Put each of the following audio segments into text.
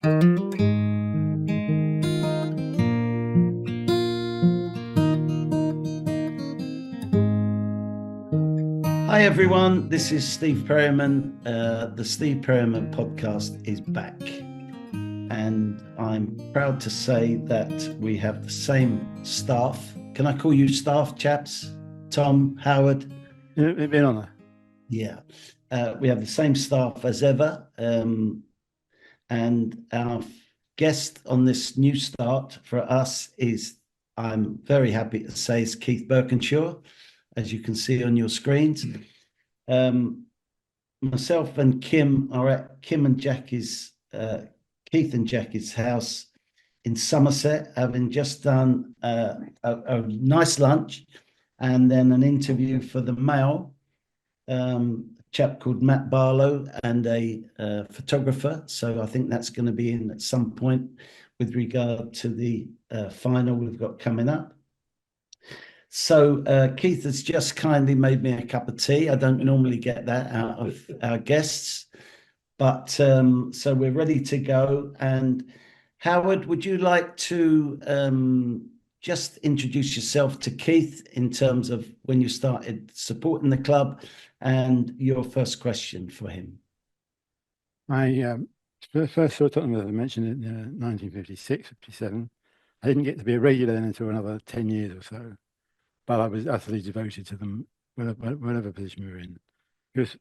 Hi everyone, this is Steve Perryman. The Steve Perryman podcast is back, and I'm proud to say that we have the same staff. Can I call you staff, chaps? Tom, Howard? It'd be an honour. Yeah. We have the same staff as ever, and our guest on this new start for us is, I'm very happy to say, is Keith Burkinshaw, as you can see on your screens. Myself and Kim are at Keith and Jackie's house in Somerset, having just done a nice lunch and then an interview for the Mail, a chap called Matt Barlow and a photographer. So I think that's going to be in at some point with regard to the final we've got coming up. So Keith has just kindly made me a cup of tea. I don't normally get that out of our guests, but so we're ready to go. And Howard, would you like to just introduce yourself to Keith in terms of when you started supporting the club and your first question for him? I first saw Tottenham, as I mentioned, in 1956, 57. I didn't get to be a regular then until another 10 years or so. But I was utterly devoted to them, whatever position we were in. Because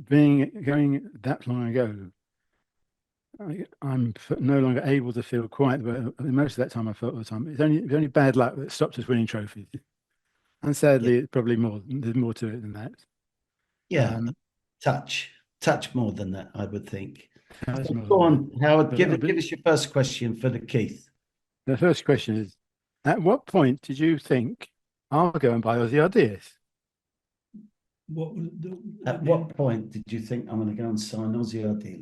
going that long ago, I'm no longer able to feel quite. But most of that time, I felt all the time it's only bad luck that stopped us winning trophies. And sadly, it's probably there's more to it than that. Yeah, touch more than that, I would think. Go on, Howard. Give us your first question for the Keith. The first question is: at what point did you think, I'll go and buy Ossie Ricky? At what point did you think, I'm going to go and sign Ossie Ricky?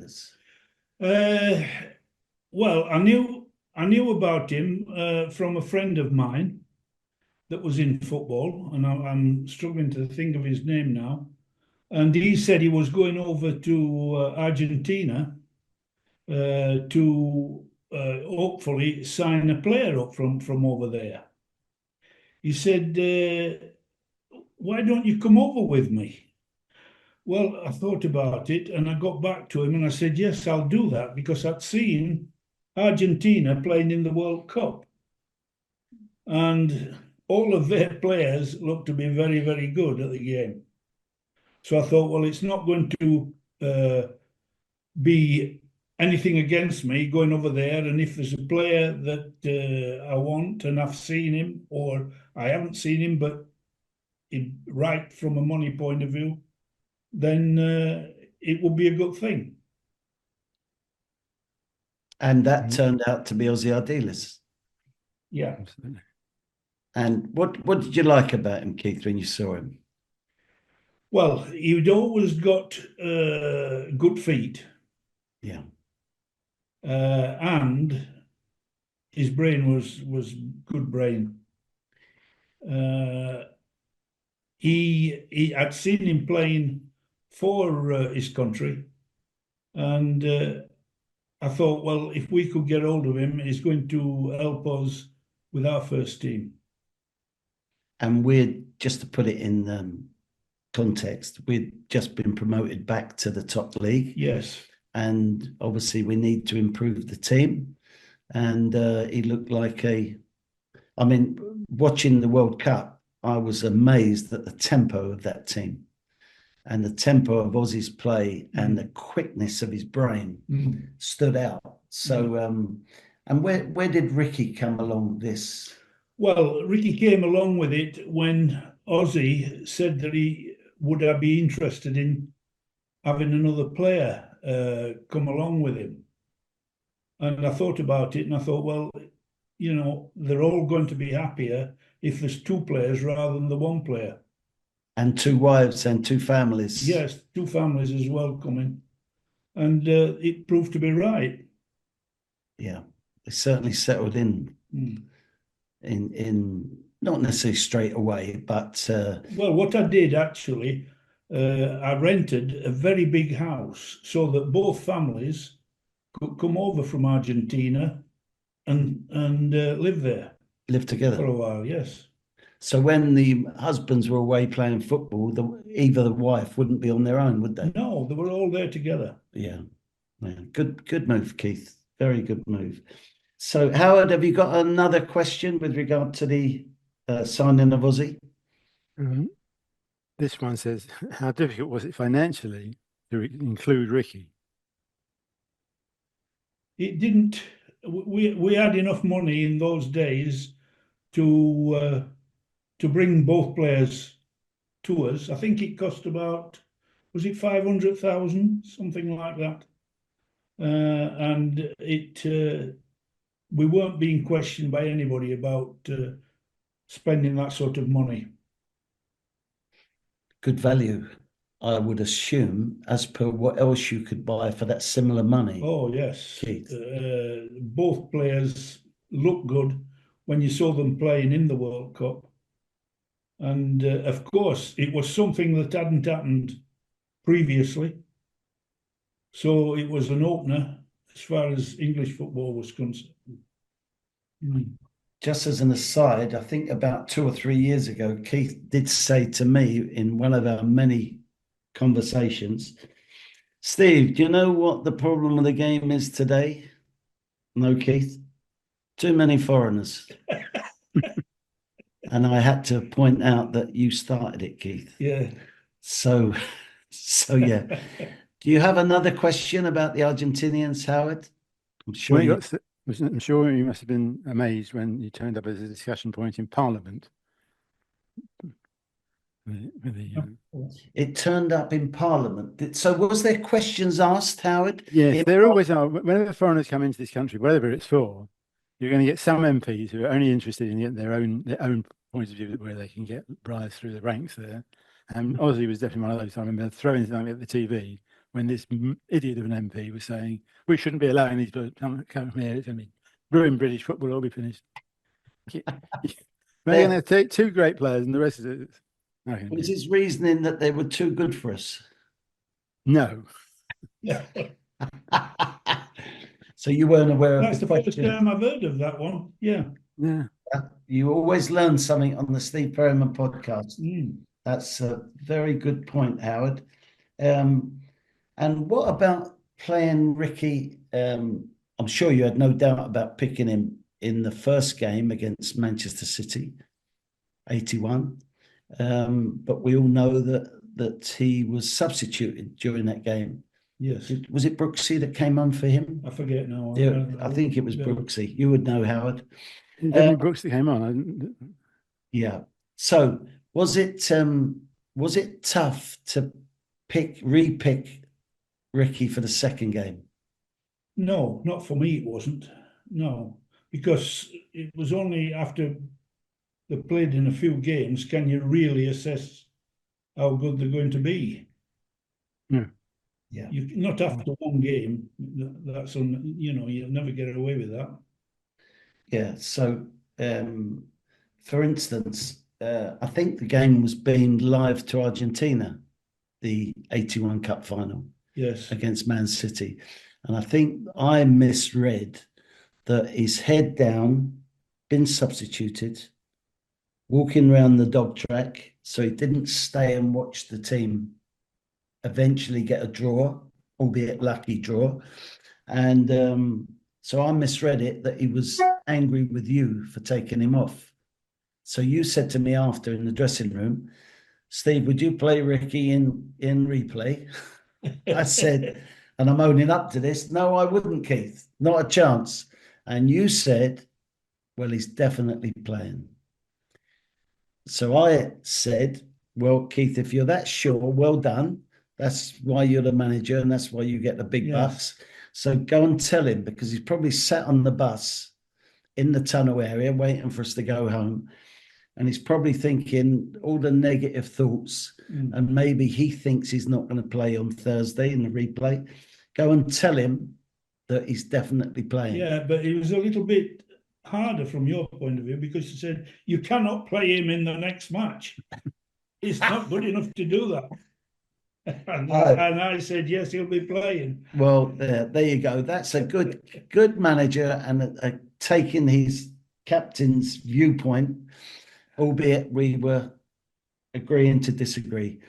Well, I knew about him from a friend of mine that was in football, and I'm struggling to think of his name now. And he said he was going over to Argentina to hopefully sign a player up from over there. He said, why don't you come over with me? Well, I thought about it and I got back to him and I said, yes, I'll do that, because I'd seen Argentina playing in the World Cup. And all of their players looked to be very, very good at the game. So I thought, well, it's not going to be anything against me going over there. And if there's a player that I want and I've seen him, or I haven't seen him, but right from a money point of view, then it would be a good thing. And that turned out to be Ossie Ricky. Yeah. Absolutely. And what did you like about him, Keith, when you saw him? Well, he'd always got good feet. Yeah. And his brain was good brain. I'd seen him playing for his country, and I thought, well, if we could get hold of him, he's going to help us with our first team. And we're, just to put it in context, we'd just been promoted back to the top league. Yes. And obviously we need to improve the team. And he looked like watching the World Cup, I was amazed at the tempo of that team and the tempo of Ossie's play and the quickness of his brain stood out. So, and where did Ricky come along this? Well, Ricky came along with it when Ossie said that would I be interested in having another player come along with him. And I thought about it and I thought, well, they're all going to be happier if there's two players rather than the one player. And two wives and two families. Yes, two families as well coming. And it proved to be right. Yeah, they certainly settled in not necessarily straight away, but... Well, what I did actually, I rented a very big house so that both families could come over from Argentina and live there Live together. for a while. Yes. So when the husbands were away playing football, either the wife wouldn't be on their own, would they? No, they were all there together. Yeah. Yeah. Good move, Keith. Very good move. So, Howard, have you got another question with regard to the signing of Ossie? This one says, how difficult was it financially to include Ricky? It didn't. We had enough money in those days to bring both players to us. I think it cost about, was it 500,000, something like that, and we weren't being questioned by anybody about spending that sort of money. Good value, I would assume, as per what else you could buy for that similar money. Oh yes, Keith. Both players looked good when you saw them playing in the World Cup, and of course it was something that hadn't happened previously, so it was an opener as far as English football was concerned. Just as an aside, I think about 2 or 3 years ago, Keith did say to me in one of our many conversations, Steve, do you know what the problem of the game is today? No, Keith. Too many foreigners. And I had to point out that you started it, Keith. Yeah. So yeah. Do you have another question about the Argentinians, Howard? I'm sure I'm sure you must have been amazed when you turned up as a discussion point in Parliament. It turned up in Parliament. So was there questions asked, Howard? Yes, there always are. Whenever foreigners come into this country, whatever it's for, you're going to get some MPs who are only interested in their own point of view where they can get rise through the ranks there. And Ossie was definitely one of those. I remember throwing something at the TV when this idiot of an MP was saying, we shouldn't be allowing these people to come here. It's going to ruin British football, it'll be finished. We're going to take 2 great players and the rest of it. Okay. Was his reasoning that they were too good for us? No. So you weren't aware That's of the first time I've heard of that one. Yeah. Yeah. You always learn something on the Steve Perryman podcast. Mm. That's a very good point, Howard. And what about playing Ricky? I'm sure you had no doubt about picking him in the first game against Manchester City, 81. But we all know that he was substituted during that game. Yes. Was it Brooksy that came on for him? I forget now. Yeah, I think it was Brooksy. You would know, Howard. Definitely Brooks that came on. Yeah. So was it tough to re-pick Ricky for the second game? No, not for me. It wasn't. No, because it was only after they played in a few games can you really assess how good they're going to be. Yeah. Yeah. You not after one game. That's you'll never get away with that. Yeah. So, for instance, I think the game was beamed live to Argentina, the 81 Cup final. Yes. Against Man City. And I think I misread that he's head down, been substituted, walking around the dog track. So he didn't stay and watch the team eventually get a draw, albeit lucky draw. And so I misread it that he was angry with you for taking him off. So you said to me after in the dressing room, Steve, would you play Ricky in replay? I said, and I'm owning up to this, no, I wouldn't, Keith. Not a chance. And you said, well, he's definitely playing. So I said, well, Keith, if you're that sure, well done. That's why you're the manager and that's why you get the big bucks. So go and tell him, because he's probably sat on the bus in the tunnel area waiting for us to go home. And he's probably thinking all the negative thoughts, and maybe he thinks he's not going to play on Thursday in the replay. Go and tell him that he's definitely playing. Yeah, but it was a little bit harder from your point of view because you said you cannot play him in the next match. He's not good enough to do that. And, Oh. and I said, yes, he'll be playing. Well, there you go. That's a good manager, and taking his captain's viewpoint, albeit we were agreeing to disagree.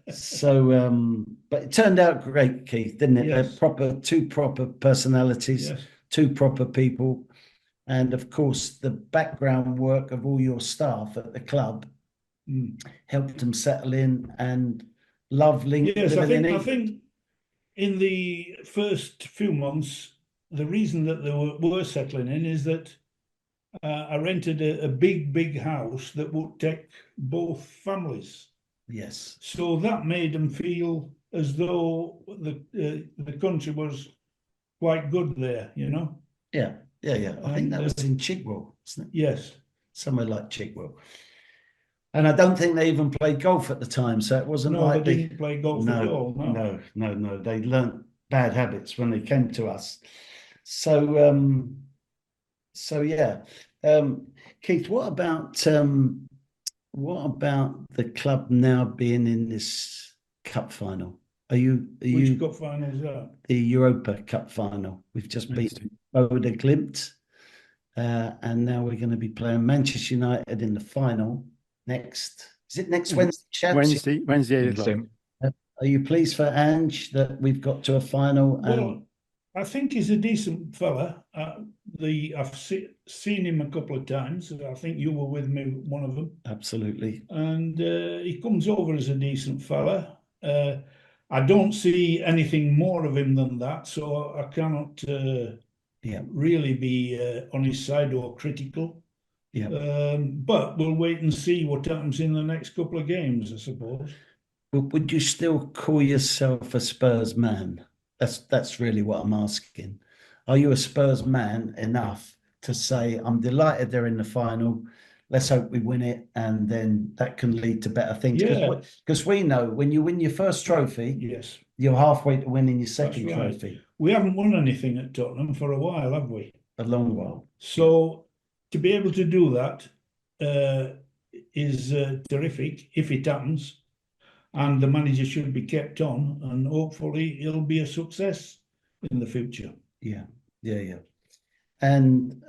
So, but it turned out great, Keith, didn't it? Yes. Two proper personalities, Yes. two proper people, and of course the background work of all your staff at the club helped them settle in and love living Yes, in I England. think in the first few months, the reason that they were settling in is that I rented a big house that would take both families. Yes. So that made them feel as though the country was quite good there, you know? Yeah. I think that was in Chigwell, isn't it? Yes. Somewhere like Chigwell. And I don't think they even played golf at the time, so it wasn't No, like they didn't play golf at all. No. They learnt bad habits when they came to us. So yeah. Keith, what about the club now being in this cup final? Which cup final is that? The Europa Cup final? We've just beaten Boda Glimt, and now we're going to be playing Manchester United in the final next. Is it next Wednesday, chaps? Wednesday 8 o'clock. Are you pleased for Ange that we've got to a final? Well, I think he's a decent fella. I've seen him a couple of times. I think you were with me, one of them. Absolutely. And he comes over as a decent fella. I don't see anything more of him than that, so I cannot really be on his side or critical. Yeah. But we'll wait and see what happens in the next couple of games, I suppose. Would you still call yourself a Spurs man? That's really what I'm asking. Are you a Spurs man enough to say, I'm delighted they're in the final, let's hope we win it, and then that can lead to better things? Because we know when you win your first trophy, yes, you're halfway to winning your second trophy. We haven't won anything at Tottenham for a while, have we? A long while. So to be able to do that is terrific if it happens. And the manager should be kept on, and hopefully it'll be a success in the future. Yeah. And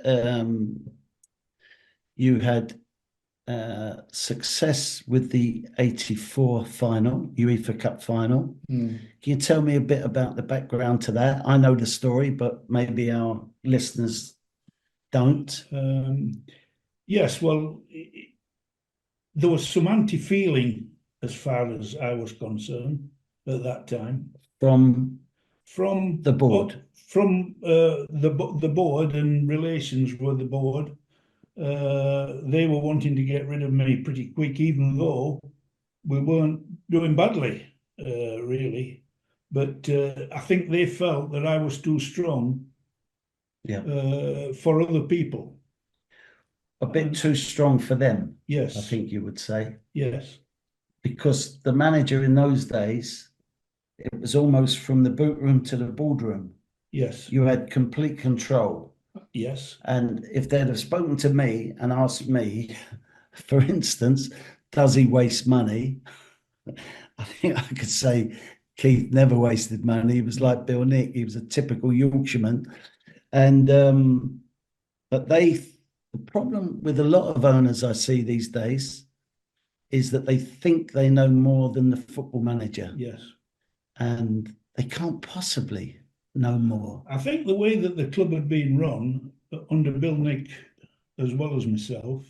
you had success with the 84 final, UEFA Cup final. Can you tell me a bit about the background to that? I know the story, but maybe our listeners don't. Yes, well, there was some anti-feeling as far as I was concerned at that time. From the board? From the board and relations with the board. They were wanting to get rid of me pretty quick, even though we weren't doing badly, really. But I think they felt that I was too strong for other people. A bit too strong for them, yes. I think you would say. Yes. Because the manager in those days, it was almost from the boot room to the boardroom. Yes. You had complete control. Yes. And if they'd have spoken to me and asked me, for instance, does he waste money? I think I could say Keith never wasted money. He was like Bill Nick. He was a typical Yorkshireman. And but the problem with a lot of owners I see these days is that they think they know more than the football manager. Yes. And they can't possibly know more. I think the way that the club had been run under Bill Nick, as well as myself,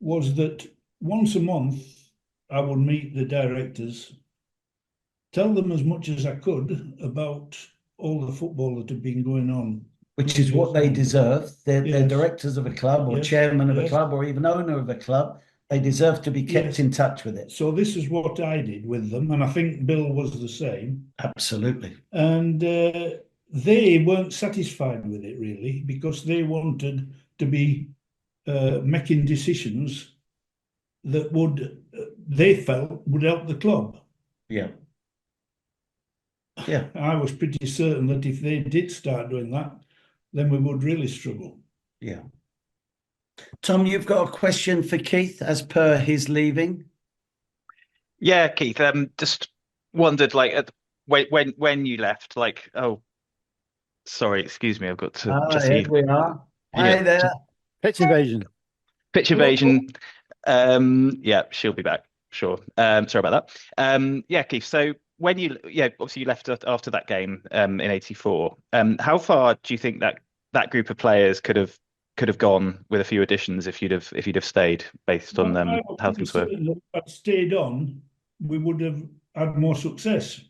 was that once a month I would meet the directors, tell them as much as I could about all the football that had been going on. Which is what they deserve. They're directors of a club or chairman of a club or even owner of a club. They deserve to be kept in touch with it. So this is what I did with them, and I think Bill was the same. Absolutely. And they weren't satisfied with it, really, because they wanted to be making decisions that they felt would help the club. Yeah. I was pretty certain that if they did start doing that, then we would really struggle. Yeah. Tom, you've got a question for Keith as per his leaving? Yeah, Keith, just wondered, like, when you left, like, oh, sorry, excuse me, I've got to just Here see. we are. Yeah, Hi there. Pitch invasion. pitch invasion. Yeah, she'll be back. Sure. Sorry about that. Yeah, Keith. So when obviously you left after that game in '84. How far do you think that group of players could have gone with a few additions if you'd have stayed based on I how would be things were? certain that if I'd stayed on, we would have had more success.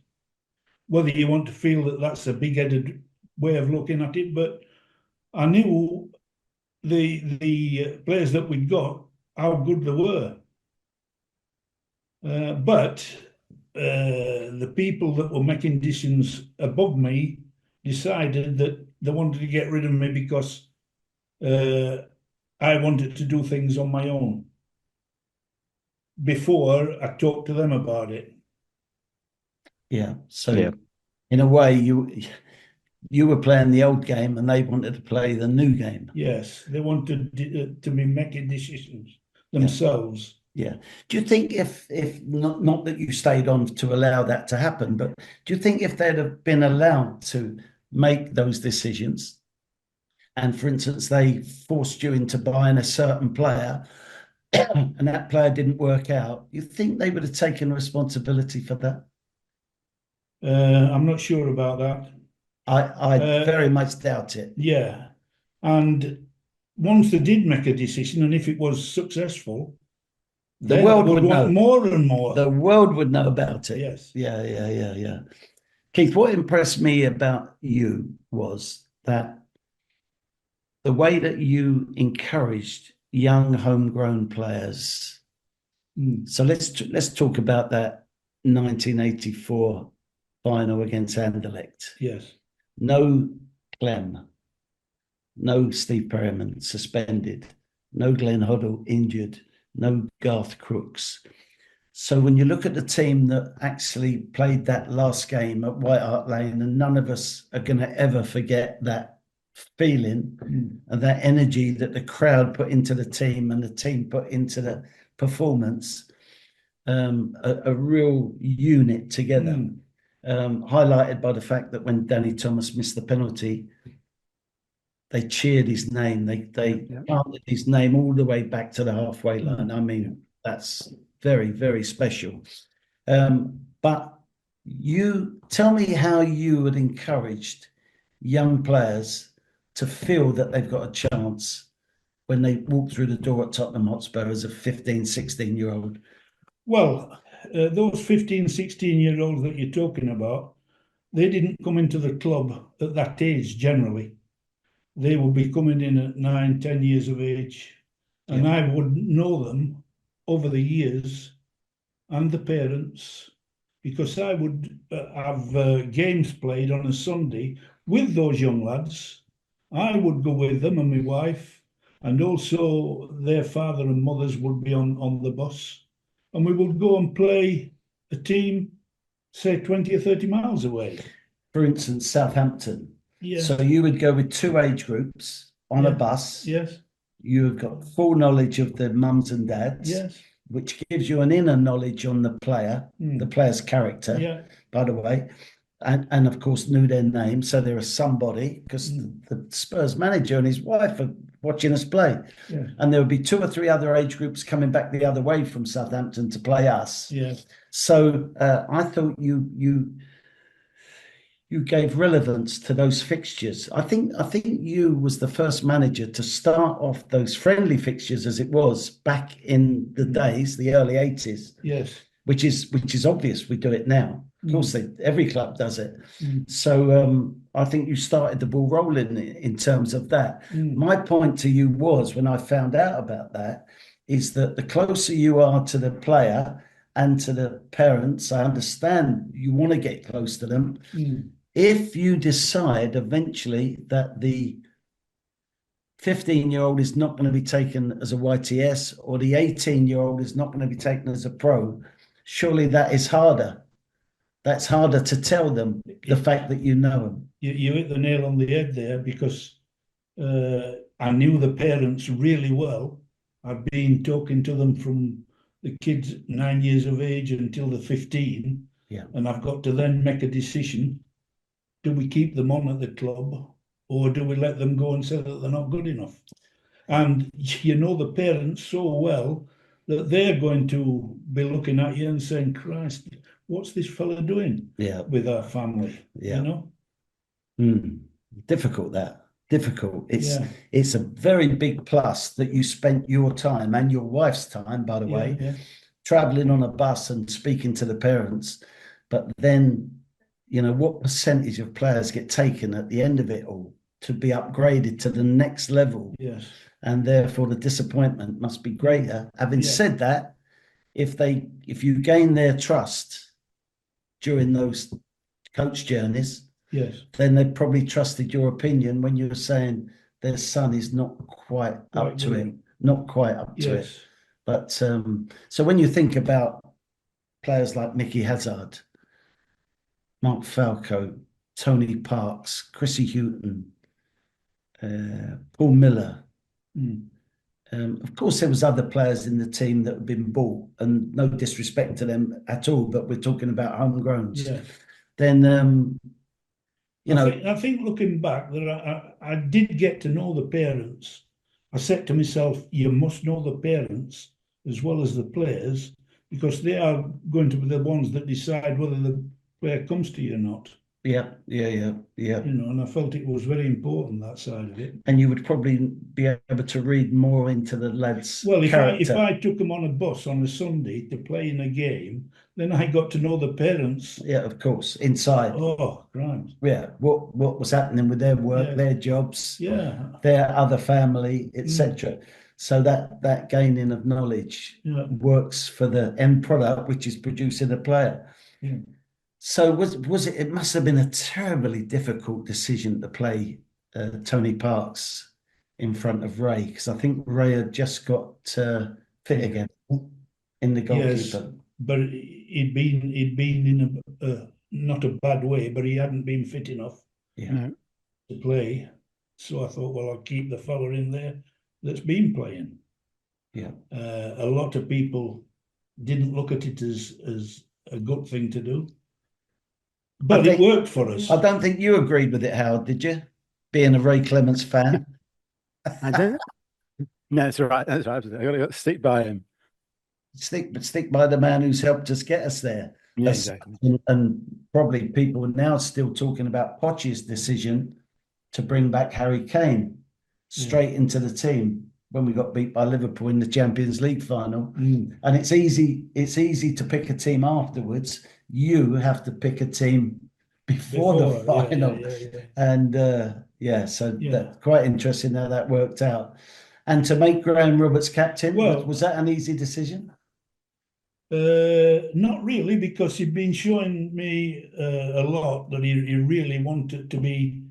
Whether you want to feel that that's a big-headed way of looking at it, but I knew the players that we'd got, how good they were. But the people that were making decisions above me decided that they wanted to get rid of me because I wanted to do things on my own before I talked to them about it. Yeah. So Yeah. in a way, you were playing the old game and they wanted to play the new game. Yes, they wanted to be making decisions themselves. Yeah. Do you think if not that you stayed on to allow that to happen, but do you think if they'd have been allowed to make those decisions, and for instance, they forced you into buying a certain player and that player didn't work out, you think they would have taken responsibility for that? I'm not sure about that. I very much doubt it. Yeah. And once they did make a decision, and if it was successful, The then world they would know. want more and more. The world would know about it. Yes. Yeah. Keith, what impressed me about you was that the way that you encouraged young homegrown players. So let's talk about that 1984 final against Anderlecht. Yes. No Clem, no Steve Perryman suspended, no Glenn Hoddle injured, no Garth Crooks. So when you look at the team that actually played that last game at White Hart Lane, and none of us are going to ever forget that feeling and that energy that the crowd put into the team and the team put into the performance, a real unit together, highlighted by the fact that when Danny Thomas missed the penalty, they cheered his name. They chanted his name all the way back to the halfway line. I mean, that's very, very special. But you tell me how you had encouraged young players to feel that they've got a chance when they walk through the door at Tottenham Hotspur as a 15, 16-year-old. Well, those 15, 16-year-olds that you're talking about, they didn't come into the club at that age generally. They would be coming in at 9, 10 years of age. And I would know them over the years and the parents, because I would have games played on a Sunday with those young lads. I would go with them and my wife, and also their father and mothers would be on the bus. And we would go and play a team, say 20 or 30 miles away. For instance, Southampton. Yeah. So you would go with two age groups on a bus. Yes. You've got full knowledge of the mums and dads. Yes. Which gives you an inner knowledge on the player, the player's character, by the way, and of course knew their name. So they're a somebody, because the Spurs manager and his wife are watching us play. Yeah. And there would be 2 or 3 other age groups coming back the other way from Southampton to play us. Yeah. So I thought you gave relevance to those fixtures. I think you was the first manager to start off those friendly fixtures, as it was back in the days, the early 80s. Yes. Which is obvious. We do it now. Of course, every club does it. So I think you started the ball rolling in terms of that. My point to you was, when I found out about that, is that the closer you are to the player and to the parents, I understand you want to get close to them. If you decide eventually that the 15-year-old is not going to be taken as a YTS, or the 18-year-old is not going to be taken as a pro, surely that is harder. That's harder to tell them the fact that you know them. You hit the nail on the head there, because I knew the parents really well. I've been talking to them from the kids 9 years of age until they're 15. Yeah. And I've got to then make a decision. Do we keep them on at the club, or do we let them go and say that they're not good enough? And you know the parents so well that they're going to be looking at you and saying, Christ, what's this fella doing Yeah. with our family? Yeah. You know? Difficult that. Difficult. Yeah. It's a very big plus that you spent your time and your wife's time, by the way, Yeah. traveling on a bus and speaking to the parents. But then, you know, what percentage of players get taken at the end of it all to be upgraded to the next level? Yes. And therefore the disappointment must be greater. Having said that, if you gain their trust during those coach journeys, Yes. then they probably trusted your opinion when you were saying their son is not quite up to it, not quite up to it. Yes. But so when you think about players like Mickey Hazard, Mark Falco, Tony Parks, Chrissy Houghton, Paul Miller. Of course, there was other players in the team that had been bought, and no disrespect to them at all, but we're talking about homegrowns. Yeah. Then, you know, I think looking back, that I did get to know the parents. I said to myself, you must know the parents as well as the players, because they are going to be the ones that decide whether the player comes to you or not. yeah. You know, and I felt it was very important, that side of it. And you would probably be able to read more into the lads' Well, if character. I took them on a bus on a Sunday to play in a game, then I got to know the parents. Yeah, of course, inside. Oh, right. Yeah, what was happening with their work, Yeah. their jobs, Yeah. their other family, etc. So that gaining of knowledge works for the end product, which is producing a player. Yeah. So was it? It must have been a terribly difficult decision to play Tony Parks in front of Ray, because I think Ray had just got fit again in the goalkeeper. Yes, but he'd been in a not a bad way, but he hadn't been fit enough to play. So I thought, well, I'll keep the fella in there that's been playing. Yeah. A lot of people didn't look at it as a good thing to do, but it worked for us. I don't think you agreed with it, Howard, did you? Being a Ray Clemence fan. I don't. No, that's right. That's right. I got to stick by him. Stick by the man who's helped us get us there. Yeah, exactly. And probably people are now still talking about Poch's decision to bring back Harry Kane straight into the team when we got beat by Liverpool in the Champions League final. And it's easy to pick a team afterwards. You have to pick a team before the final. And so that's quite interesting how that worked out. And to make Graham Roberts captain, was that an easy decision? Not really, because he'd been showing me a lot that he really wanted to be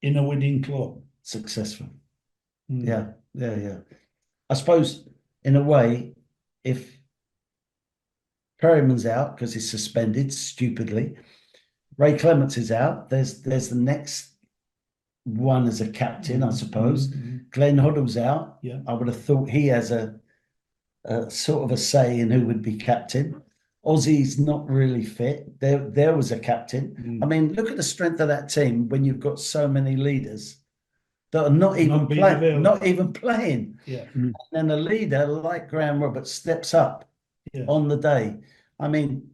in a winning club. Successful. Yeah. I suppose, in a way, if Perryman's out because he's suspended stupidly, Ray Clemence is out, there's the next one as a captain, I suppose. Glenn Hoddle's out. Yeah. I would have thought he has a sort of a say in who would be captain. Ossie's not really fit. There was a captain. I mean, look at the strength of that team when you've got so many leaders that are not even playing. Yeah. And then a leader like Graham Roberts steps up on the day. I mean,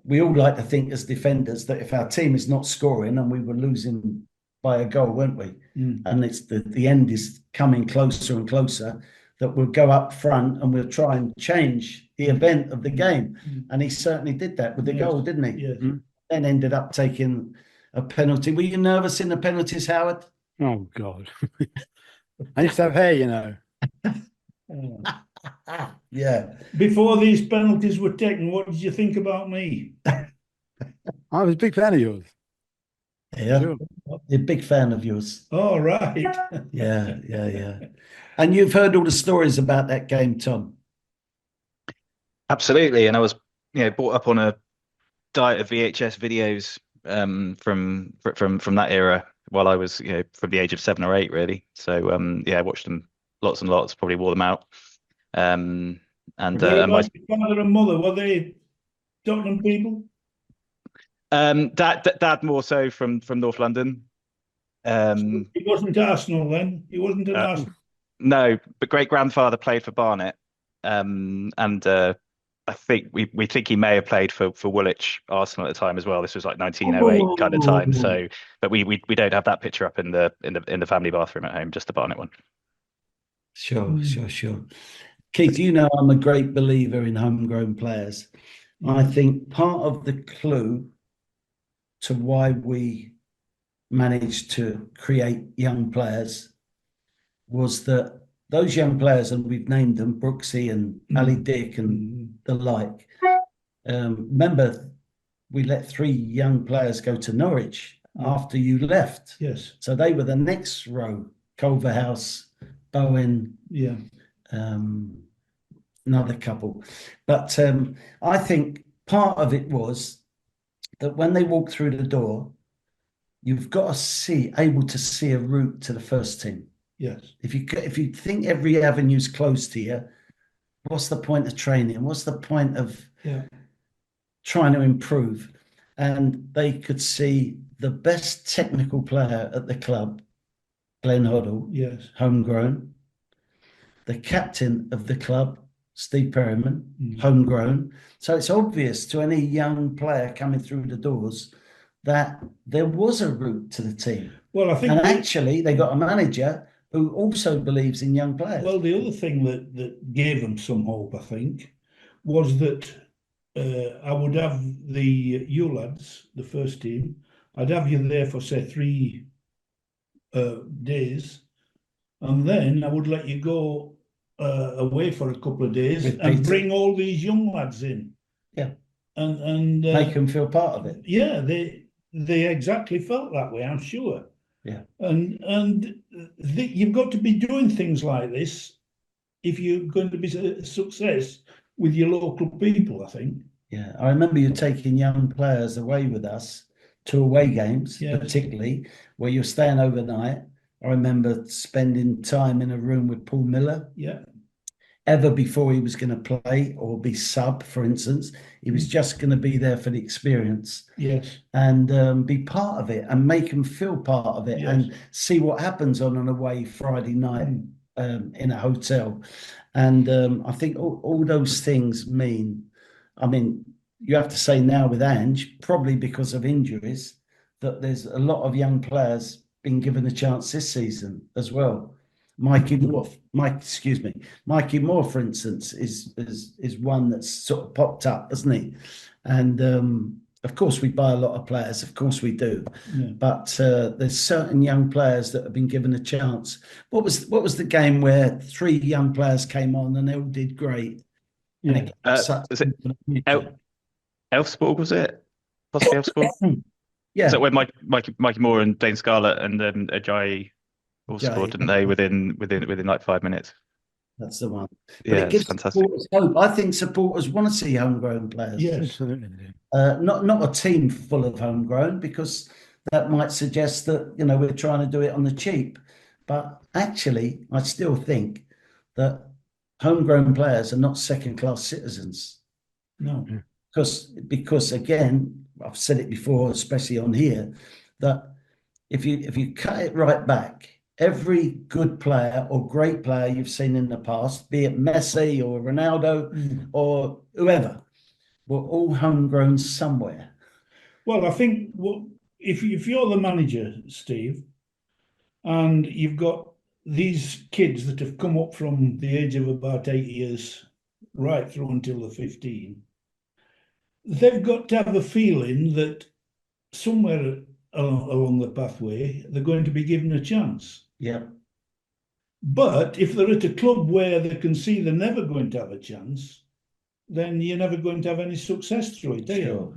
we all like to think as defenders that if our team is not scoring, and we were losing by a goal, weren't we? And it's the end is coming closer and closer, that we'll go up front and we'll try and change the event of the game. And he certainly did that with the goal, didn't he? Yes. Then ended up taking a penalty. Were you nervous in the penalties, Howard? Oh, God. I used to have hair, you know. Yeah. Before these penalties were taken, what did you think about me? I was a big fan of yours. Yeah. Sure. A big fan of yours. Oh, right. Yeah. And you've heard all the stories about that game, Tom. Absolutely. And I was, brought up on a diet of VHS videos from that era while I was, from the age of 7 or 8, really. So I watched them lots and lots, probably wore them out. And my father and mother, were they Tottenham people? Dad more so from North London. He wasn't Arsenal then. He wasn't an Arsenal. No, but great grandfather played for Barnet, and I think we think he may have played for Woolwich Arsenal at the time as well. This was like 1908 kind of time. So, but we don't have that picture up in the family bathroom at home, just the Barnet one. Sure. Keith, you know I'm a great believer in homegrown players. I think part of the clue to why we managed to create young players was that those young players, and we've named them, Brooksy and Ali Dick and the like. Remember, we let 3 young players go to Norwich after you left. Yes. So they were the next row: Culverhouse, Bowen, another couple. But I think part of it was that when they walked through the door, you've got to able to see a route to the first team. Yes. If you think every avenue's closed to you, what's the point of training? What's the point of trying to improve? And they could see the best technical player at the club, Glenn Hoddle, Yes. homegrown. The captain of the club, Steve Perryman, homegrown. So it's obvious to any young player coming through the doors that there was a route to the team. Well, I think, and actually they got a manager who also believes in young players. Well, the other thing that gave them some hope, I think, was that I would have you lads, the first team, I'd have you there for, say, 3 days, and then I would let you go away for a couple of days and bring all these young lads in. Yeah. And make them feel part of it. Yeah, they exactly felt that way, I'm sure. Yeah. And you've got to be doing things like this if you're going to be a success with your local people, I think. Yeah, I remember you taking young players away with us to away games, particularly where you're staying overnight. I remember spending time in a room with Paul Miller. Yeah. Ever before he was going to play or be sub, for instance, he was just going to be there for the experience. Yes. And be part of it and make them feel part of it and see what happens on an away Friday night in a hotel. And I think all those things mean, I mean, you have to say now with Ange, probably because of injuries, that there's a lot of young players being given a chance this season as well. Mikey Moore, for instance, is one that's sort of popped up, hasn't he? And of course, we buy a lot of players. Of course, we do. Yeah. But there's certain young players that have been given a chance. What was the game where 3 young players came on and they all did great? Yeah. Was it Elfsborg? Was it possibly Elfsborg? Yeah. So when Mikey Moore and Dane Scarlett and Ajayi all scored, didn't they? Within like 5 minutes. That's the one. But Yeah, it gives fantastic. supporters hope. I think supporters want to see homegrown players. Yes. Absolutely. Not a team full of homegrown, because that might suggest that we're trying to do it on the cheap. But actually, I still think that homegrown players are not second-class citizens. No. Because again, I've said it before, especially on here, that if you cut it right back, every good player or great player you've seen in the past, be it Messi or Ronaldo or whoever, were all homegrown somewhere. Well, I think if you're the manager, Steve, and you've got these kids that have come up from the age of about 8 years right through until they're 15, they've got to have a feeling that somewhere along the pathway they're going to be given a chance. Yeah. But if they're at a club where they can see they're never going to have a chance, then you're never going to have any success through it,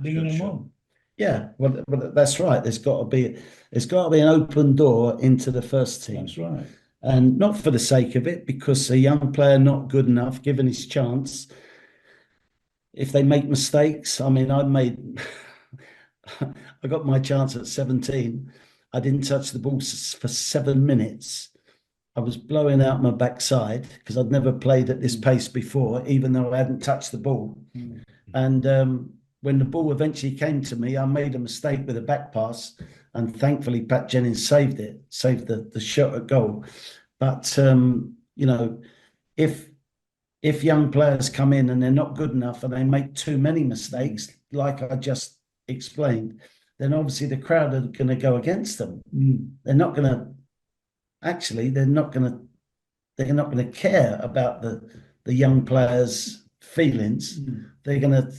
bringing them on. Yeah, well, that's right. There's got to be an open door into the first team. That's right. And not for the sake of it, because a young player not good enough, given his chance, if they make mistakes, I mean, I got my chance at 17. I didn't touch the ball for 7 minutes. I was blowing out my backside because I'd never played at this pace before, even though I hadn't touched the ball. And when the ball eventually came to me, I made a mistake with a back pass, and thankfully Pat Jennings saved the shot at goal. But you know, if young players come in and they're not good enough and they make too many mistakes, like I just explained, then obviously the crowd are going to go against them. They're not going to they're not going to care about the young players' feelings. They're going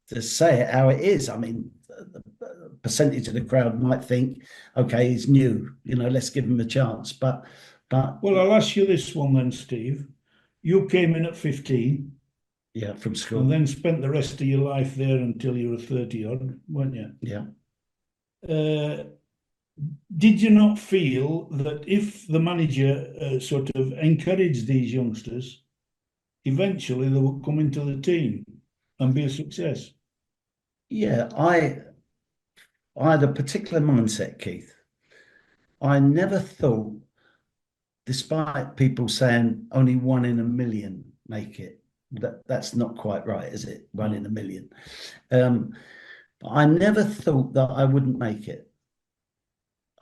to say it how it is. I mean, the percentage of the crowd might think, okay, he's new, let's give him a chance. But well, I'll ask you this one then, Steve. You came in at 15. Yeah, from school. And then spent the rest of your life there until you were 30 odd, weren't you? Yeah. Did you not feel that if the manager sort of encouraged these youngsters, eventually they would come into the team and be a success? Yeah, I had a particular mindset, Keith. I never thought, despite people saying only 1 in a million make it, that's not quite right, is it? 1 in a million. But I never thought that I wouldn't make it.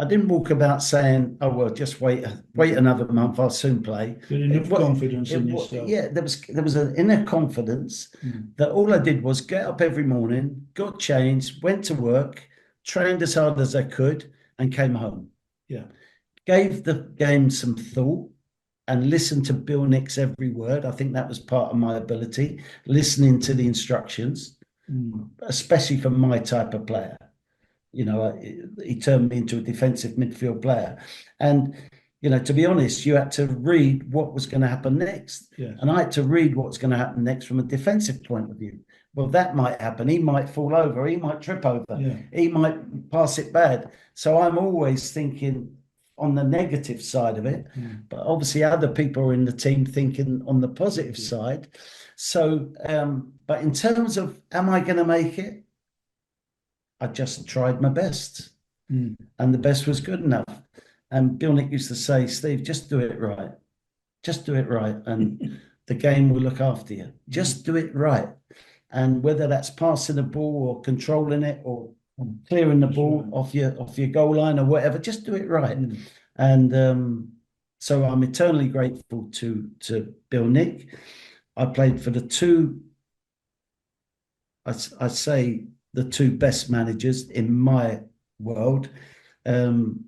I didn't walk about saying, "Oh well, just wait another month. I'll soon play." Enough confidence in yourself. Yeah, there was an inner confidence that all I did was get up every morning, got changed, went to work, trained as hard as I could, and came home. Yeah, gave the game some thought and listened to Bill Nick's every word. I think that was part of my ability, listening to the instructions, especially for my type of player. He turned me into a defensive midfield player. And, to be honest, you had to read what was going to happen next. yeah. And I had to read what's going to happen next from a defensive point of view. Well, that might happen. He might fall over. He might trip over. Yeah. He might pass it bad. So I'm always thinking on the negative side of it. But obviously other people are in the team thinking on the positive side. So, but in terms of, am I going to make it? I just tried my best, and the best was good enough. And Bill Nick used to say, "Steve, just do it right. Just do it right, and the game will look after you. Just do it right." And whether that's passing the ball or controlling it or clearing the ball off your goal line or whatever, just do it right. And so I'm eternally grateful to Bill Nick. I played for the two, I say, the two best managers in my world, and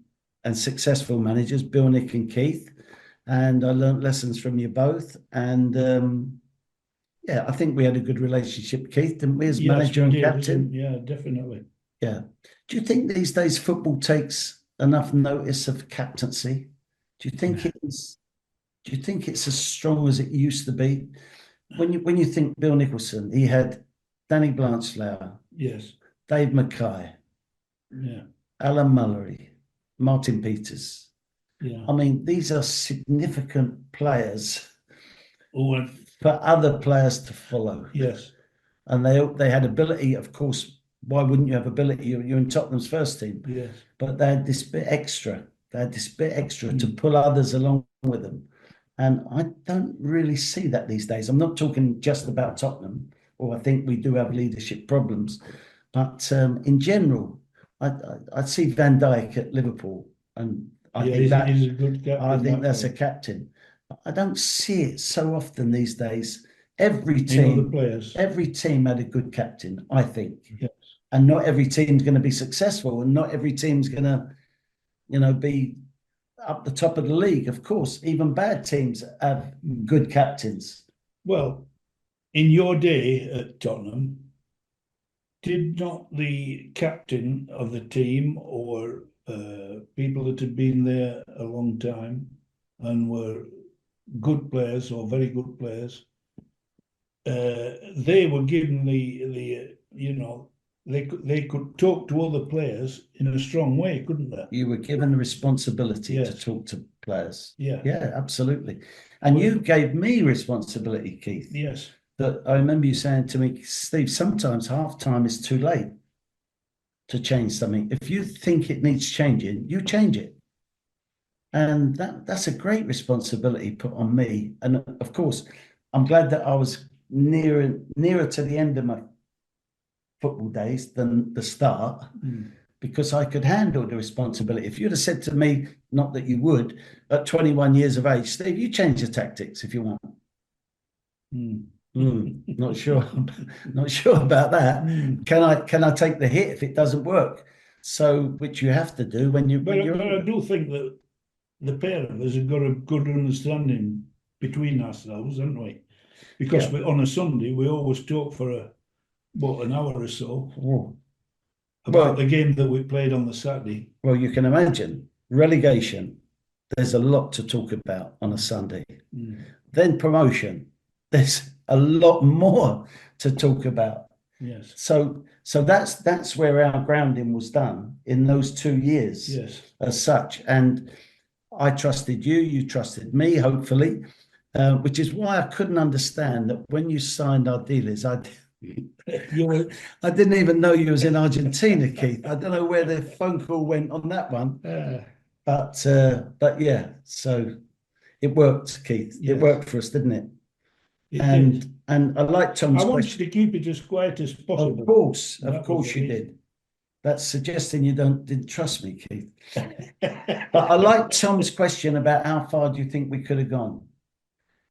successful managers, Bill Nick and Keith. And I learned lessons from you both. And yeah, I think we had a good relationship, Keith, didn't we, as manager and captain? Yeah, definitely. Yeah. Do you think these days football takes enough notice of captaincy? Do you think it's as strong as it used to be? When you think Bill Nicholson, he had Danny Blanchflower, Yes. Dave Mackay, Yeah. Alan Mullery, Martin Peters. Yeah. I mean, these are significant players Oh, for other players to follow. yes. And they had ability, of course. Why wouldn't you have ability? You're in Tottenham's first team. Yes. But they had this bit extra. They had this bit extra to pull others along with them. And I don't really see that these days. I'm not talking just about Tottenham, or I think we do have leadership problems. But in general, I see Van Dijk at Liverpool, and I think he's a good captain. I think that's a captain. I don't see it so often these days. Every team had a good captain, I think. Yes. And not every team's going to be successful, and not every team's going to, be up the top of the league. Of course, even bad teams have good captains. Well, in your day at Tottenham, did not the captain of the team or people that had been there a long time and were good players or very good players, they were given they could talk to other players in a strong way, couldn't they? You were given the responsibility to talk to players. Yeah. Yeah, absolutely. And you gave me responsibility, Keith. Yes. That I remember you saying to me, "Steve, sometimes half-time is too late to change something. If you think it needs changing, you change it." And that's a great responsibility put on me. And of course, I'm glad that I was nearer to the end of football days than the start because I could handle the responsibility. If you'd have said to me, not that you would, at 21 years of age, Steve, you change the tactics if you want. Not sure. Not sure about that. Can I take the hit if it doesn't work? So, which you have to do when you. But I do think that the pair of us have got a good understanding between ourselves, haven't we? Because on a Sunday we always talk for an hour or so about the game that we played on the Saturday. Well, you can imagine relegation. There's a lot to talk about on a Sunday. Then promotion. There's a lot more to talk about. Yes. So that's where our grounding was done in those 2 years. Yes. As such, and I trusted you. You trusted me. Hopefully, which is why I couldn't understand that when you signed our dealers, I didn't even know you was in Argentina, Keith. I don't know where the phone call went on that one. But yeah, so it worked, Keith. It worked for us, didn't it? And I like Tom's question. I want you to keep it as quiet as possible. Of course you did. That's suggesting you didn't trust me, Keith. But I like Tom's question about how far do you think we could have gone?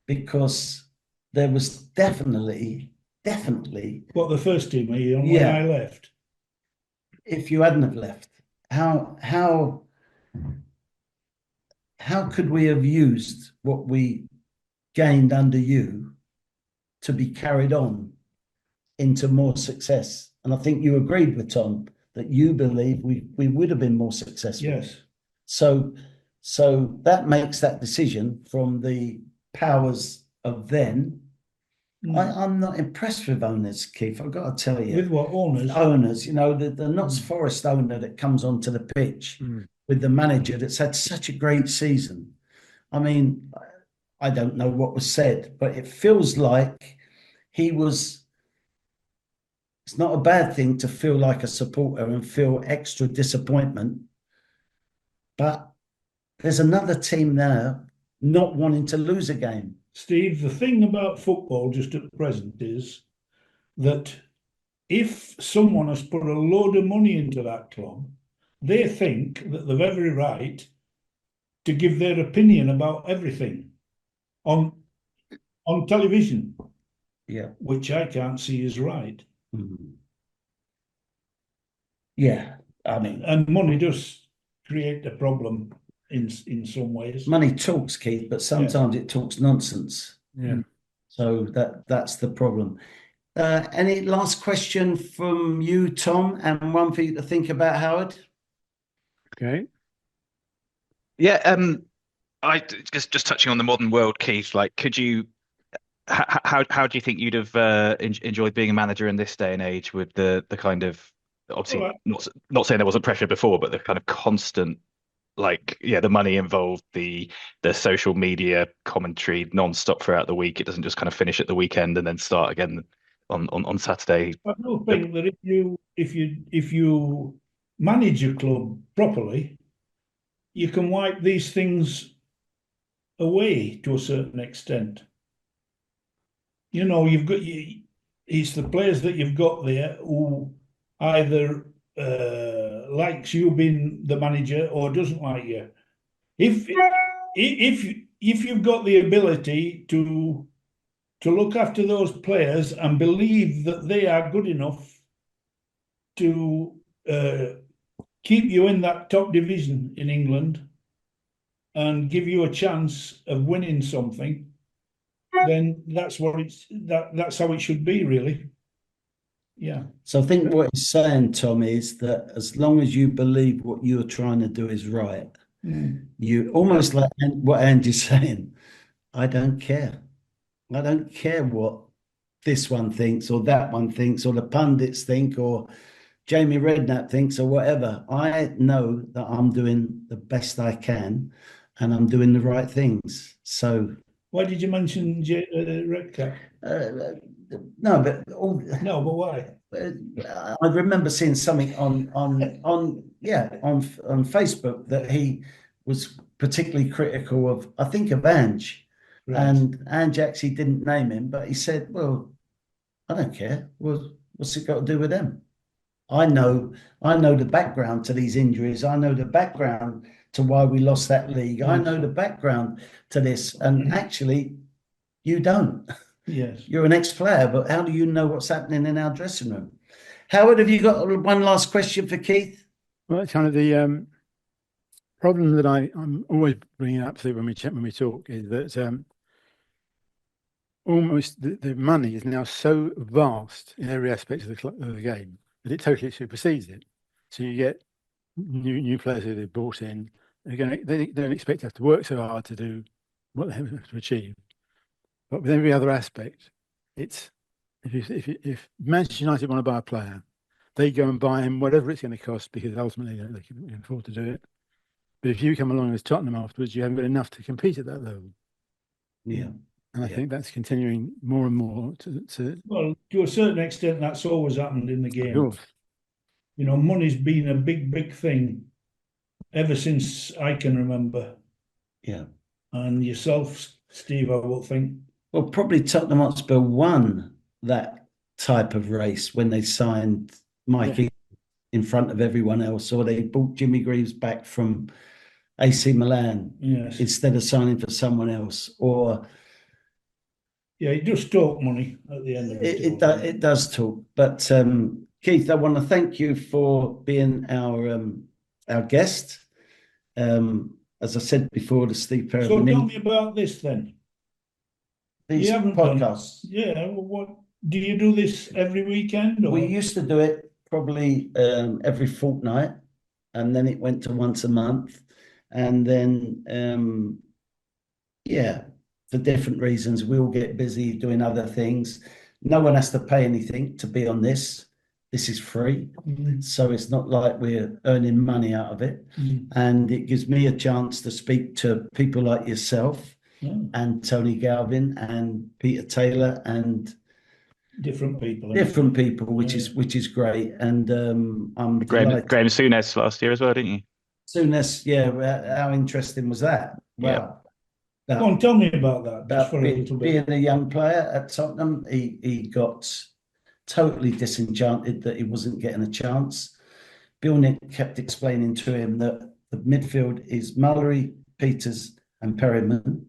Because there was definitely. What, the first team when I left? If you hadn't have left, how could we have used what we gained under you to be carried on into more success? And I think you agreed with Tom that you believe we would have been more successful. Yes. So that makes that decision from the powers of then. I'm not impressed with owners, Keith. I've got to tell you. With what owners? Owners, the Notts Forest owner that comes onto the pitch with the manager that's had such a great season. I mean, I don't know what was said, but it feels like he was. It's not a bad thing to feel like a supporter and feel extra disappointment. But there's another team there not wanting to lose a game. Steve, the thing about football just at present is that if someone has put a load of money into that club, they think that they've every right to give their opinion about everything on television. Yeah. Which I can't see is right. Yeah, I mean, and money does create a problem in some ways. Money talks, Keith, but sometimes it talks nonsense. Yeah. So that's the problem. Any last question from you, Tom, and one for you to think about, Howard? Okay. Yeah. I just touching on the modern world, Keith. Like, could you? How do you think you'd have enjoyed being a manager in this day and age with the kind of obviously not saying there wasn't pressure before, but the kind of constant the money involved, the social media commentary non-stop throughout the week. It doesn't just kind of finish at the weekend and then start again on Saturday. I do think that if you manage a club properly, you can wipe these things away to a certain extent. You've got it's the players that you've got there who either likes you being the manager or doesn't like you. If you've got the ability to look after those players and believe that they are good enough to keep you in that top division in England and give you a chance of winning something, then that's how it should be, really. Yeah. So I think what he's saying, Tom, is that as long as you believe what you're trying to do is right, you almost like what Andy's saying. I don't care. I don't care what this one thinks or that one thinks or the pundits think or Jamie Redknapp thinks or whatever. I know that I'm doing the best I can and I'm doing the right things. So why did you mention Redknapp? No, but why? I remember seeing something on Facebook that he was particularly critical of. I think of Ange, and Ange actually didn't name him, but he said, "Well, I don't care. Well, What's it got to do with them? I know the background to these injuries. I know the background to why we lost that league. I know the background to this. And actually, you don't. Yes. You're an ex-player, but how do you know what's happening in our dressing room? Howard, have you got one last question for Keith? Well, it's kind of the problem that I'm always bringing up when we talk is that almost the money is now so vast in every aspect of the game that it totally supersedes it. So you get new players who they've brought in. They don't expect to have to work so hard to do what they have to achieve. But with every other aspect, it's if Manchester United want to buy a player, they go and buy him whatever it's going to cost because ultimately they can afford to do it. But if you come along as Tottenham afterwards, you haven't got enough to compete at that level. Yeah. And I think that's continuing more and more to Well, to a certain extent, that's always happened in the game. Course. You know, money's been a big thing ever since I can remember. Yeah. And yourself, Steve, I will think. Well, probably Tottenham Hotspur won that type of race when they signed Mikey in front of everyone else, or they bought Jimmy Greaves back from AC Milan instead of signing for someone else, or it does talk money at the end of it. It does talk. But Keith, I want to thank you for being our guest. As I said before, to Steve Perryman. So tell me about this then. These podcasts. What do you do this every weekend? Or? We used to do it probably every fortnight, and then it went to once a month, and then for different reasons we'll get busy doing other things. No one has to pay anything to be on this. This is free, so it's not like we're earning money out of it, and it gives me a chance to speak to people like yourself and Tony Galvin and Peter Taylor and different people, which is great. And I'm Graham Souness last year as well, didn't you? Souness, how interesting was that? Wow. Go on, tell me about that. Just for a little bit. Being a young player at Tottenham, he got totally disenchanted that he wasn't getting a chance. Bill Nick kept explaining to him that the midfield is Mallory, Peters, and Perryman.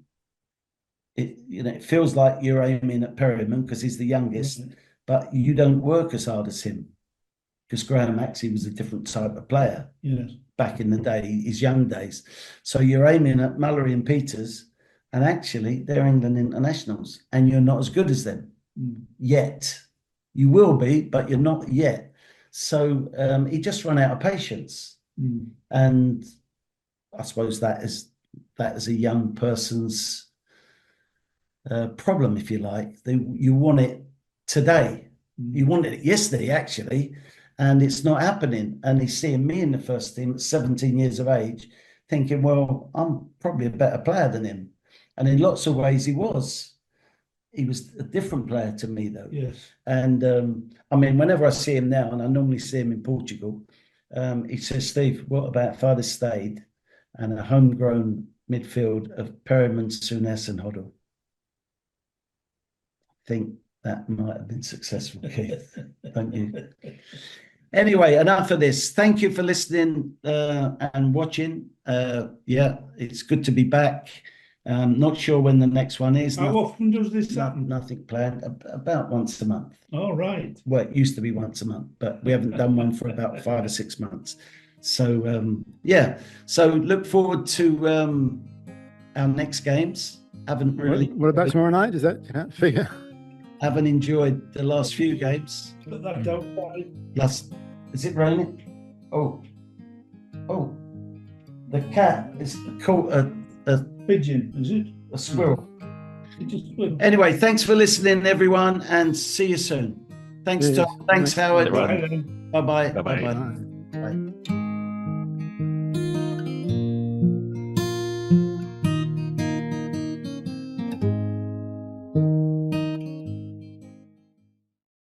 It feels like you're aiming at Perryman because he's the youngest, but you don't work as hard as him because Graham actually was a different type of player back in the day, his young days. So you're aiming at Mallory and Peters, and actually they're England internationals, and you're not as good as them yet. You will be, but you're not yet. So he just ran out of patience, and I suppose that is a young person's problem, if you like. You want it today. You wanted it yesterday, actually, and it's not happening. And he's seeing me in the first team at 17 years of age, thinking, well, I'm probably a better player than him. And in lots of ways, he was. He was a different player to me, though. Yes. And I mean, whenever I see him now, and I normally see him in Portugal, he says, Steve, what about if I'd have stayed and a homegrown midfield of Perryman, Souness, and Hoddle? I think that might have been successful, Keith. Thank you. Anyway, enough of this. Thank you for listening and watching. It's good to be back. Not sure when the next one is. How often does this happen? Nothing planned. About once a month. All right. Well, it used to be once a month, but we haven't done one for about 5 or 6 months. So, So look forward to our next games. Haven't really. What about tomorrow night? Does that figure? Haven't enjoyed the last few games. Put that outside. Is it raining? Oh, the cat is caught a pigeon, is it? A squirrel. Just squirrel. Anyway, thanks for listening, everyone, and see you soon. Thanks, Tom. Thanks, Howard. Bye. Bye-bye. Bye-bye. Bye-bye.